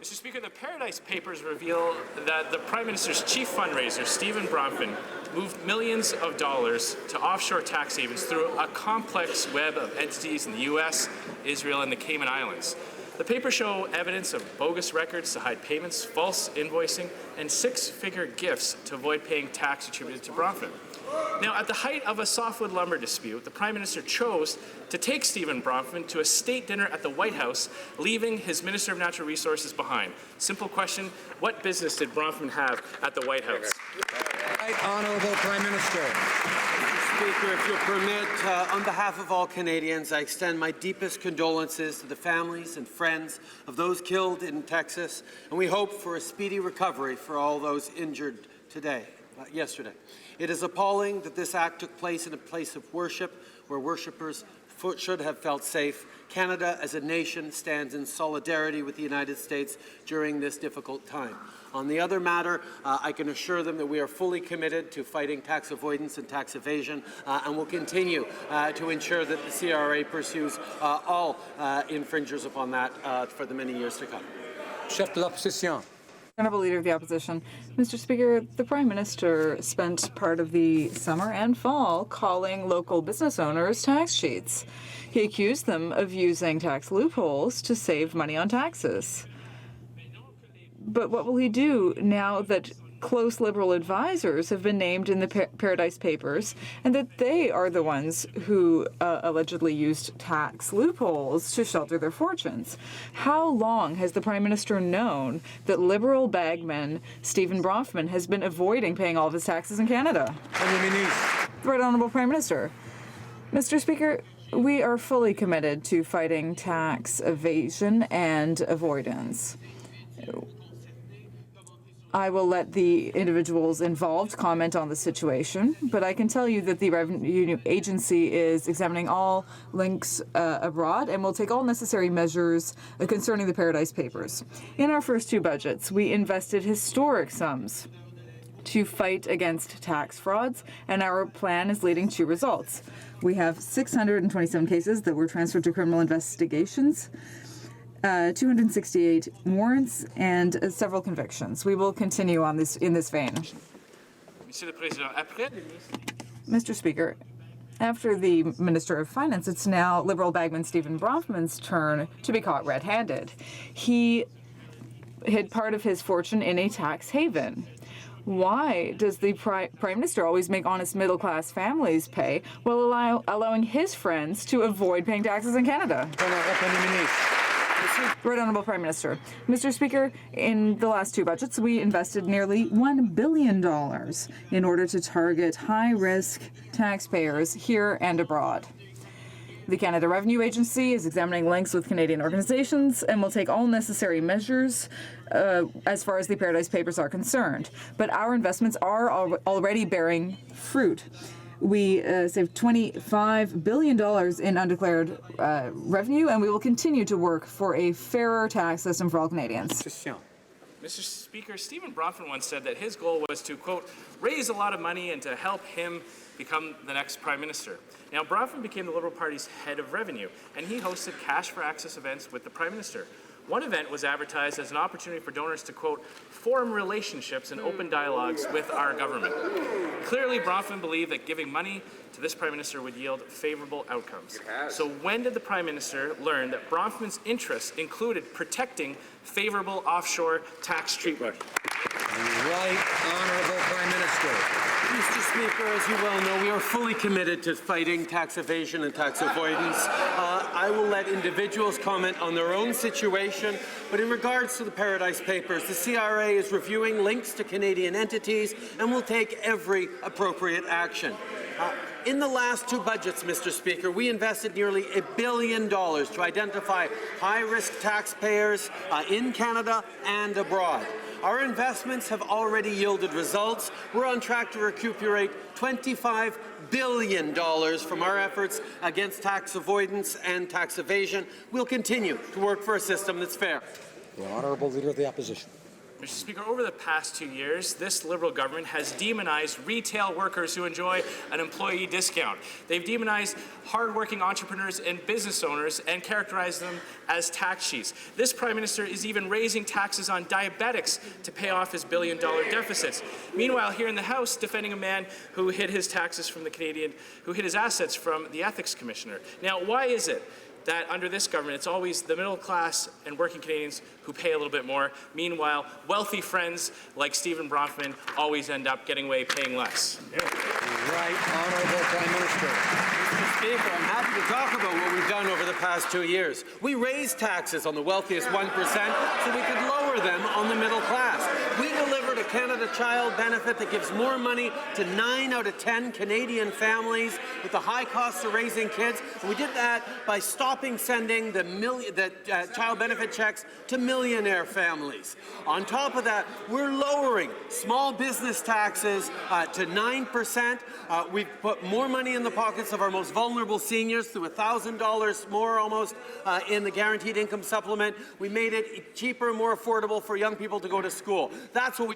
Mr. Speaker, the Paradise Papers reveal that the Prime Minister's chief fundraiser, Stephen Bronfman, moved millions of dollars to offshore tax havens through a complex web of entities in the U.S., Israel, and the Cayman Islands. The papers show evidence of bogus records to hide payments, false invoicing, and six-figure gifts to avoid paying tax attributed to Bronfman. Now, at the height of a softwood lumber dispute, the Prime Minister chose to take Stephen Bronfman to a state dinner at the White House, leaving his Minister of Natural Resources behind. Simple question, what business did Bronfman have at the White House? Right, Honourable Prime Minister. Mr. Speaker, if you'll permit, on behalf of all Canadians, I extend my deepest condolences to the families and friends of those killed in Texas, and we hope for a speedy recovery for all those injured yesterday. It is appalling that this act took place in a place of worship where worshippers should have felt safe. Canada, as a nation, stands in solidarity with the United States during this difficult time. On the other matter, I can assure them that we are fully committed to fighting tax avoidance and tax evasion, and will continue to ensure that the CRA pursues all infringers upon that for the many years to come. Chef de l'Opposition. Honourable Leader of the Opposition. Mr. Speaker, the Prime Minister spent part of the summer and fall calling local business owners tax cheats. He accused them of using tax loopholes to save money on taxes. But what will he do now that close Liberal advisors have been named in the Paradise Papers and that they are the ones who allegedly used tax loopholes to shelter their fortunes? How long has the Prime Minister known that Liberal bagman Stephen Bronfman has been avoiding paying all of his taxes in Canada? The Right Honourable Prime Minister. Mr. Speaker, we are fully committed to fighting tax evasion and avoidance. I will let the individuals involved comment on the situation, but I can tell you that the Revenue Agency is examining all links abroad and will take all necessary measures concerning the Paradise Papers. In our first two budgets, we invested historic sums to fight against tax frauds, and our plan is leading to results. We have 627 cases that were transferred to criminal investigations, 268 warrants, and several convictions. We will continue on this in this vein. Mr. Speaker, after the Minister of Finance, it's now Liberal bagman Stephen Bronfman's turn to be caught red-handed. He hid part of his fortune in a tax haven. Why does the Prime Minister always make honest middle-class families pay while allowing his friends to avoid paying taxes in Canada? Right Honourable Prime Minister. Mr. Speaker, in the last two budgets, we invested nearly $1 billion in order to target high-risk taxpayers here and abroad. The Canada Revenue Agency is examining links with Canadian organizations and will take all necessary measures as far as the Paradise Papers are concerned. But our investments are already bearing fruit. We saved $25 billion in undeclared revenue, and we will continue to work for a fairer tax system for all Canadians. Mr. Speaker, Stephen Bronfman once said that his goal was to, quote, raise a lot of money and to help him become the next Prime Minister. Now, Bronfman became the Liberal Party's head of revenue, and he hosted Cash for Access events with the Prime Minister. One event was advertised as an opportunity for donors to, quote, form relationships and open dialogues with our government. Clearly, Bronfman believed that giving money to this Prime Minister would yield favorable outcomes. So when did the Prime Minister learn that Bronfman's interests included protecting favorable offshore tax treatment? Right Honourable Prime Minister. Mr. Speaker, as you well know, we are fully committed to fighting tax evasion and tax avoidance. I will let individuals comment on their own situation, but in regards to the Paradise Papers, the CRA is reviewing links to Canadian entities and will take every appropriate action. In the last two budgets, Mr. Speaker, we invested nearly $1 billion to identify high-risk taxpayers in Canada and abroad. Our investments have already yielded results. We're on track to recuperate $25 billion from our efforts against tax avoidance and tax evasion. We'll continue to work for a system that's fair. The Honourable Leader of the Opposition. Mr. Speaker, over the past 2 years, this Liberal government has demonized retail workers who enjoy an employee discount. They've demonized hardworking entrepreneurs and business owners and characterized them as tax cheats. This Prime Minister is even raising taxes on diabetics to pay off his billion-dollar deficits. Meanwhile, here in the House, defending a man who hid his taxes from the Canadian, who hid his assets from the Ethics Commissioner. Now, why is it that under this government, it's always the middle class and working Canadians who pay a little bit more? Meanwhile, wealthy friends like Stephen Bronfman always end up getting away paying less. Right Honourable Prime Minister. Mr. Speaker, I'm happy to talk about what we've done over the past 2 years. We raised taxes on the wealthiest 1% so we could lower them on the middle class. We delivered a Canada Child benefit that gives more money to 9 out of 10 Canadian families with the high costs of raising kids. And we did that by stopping sending the child benefit checks to millionaire families. On top of that, we're lowering small business taxes to 9%. We've put more money in the pockets of our most vulnerable seniors through $1,000 more almost in the guaranteed income supplement. We made it cheaper and more affordable for young people to go to school. That's what we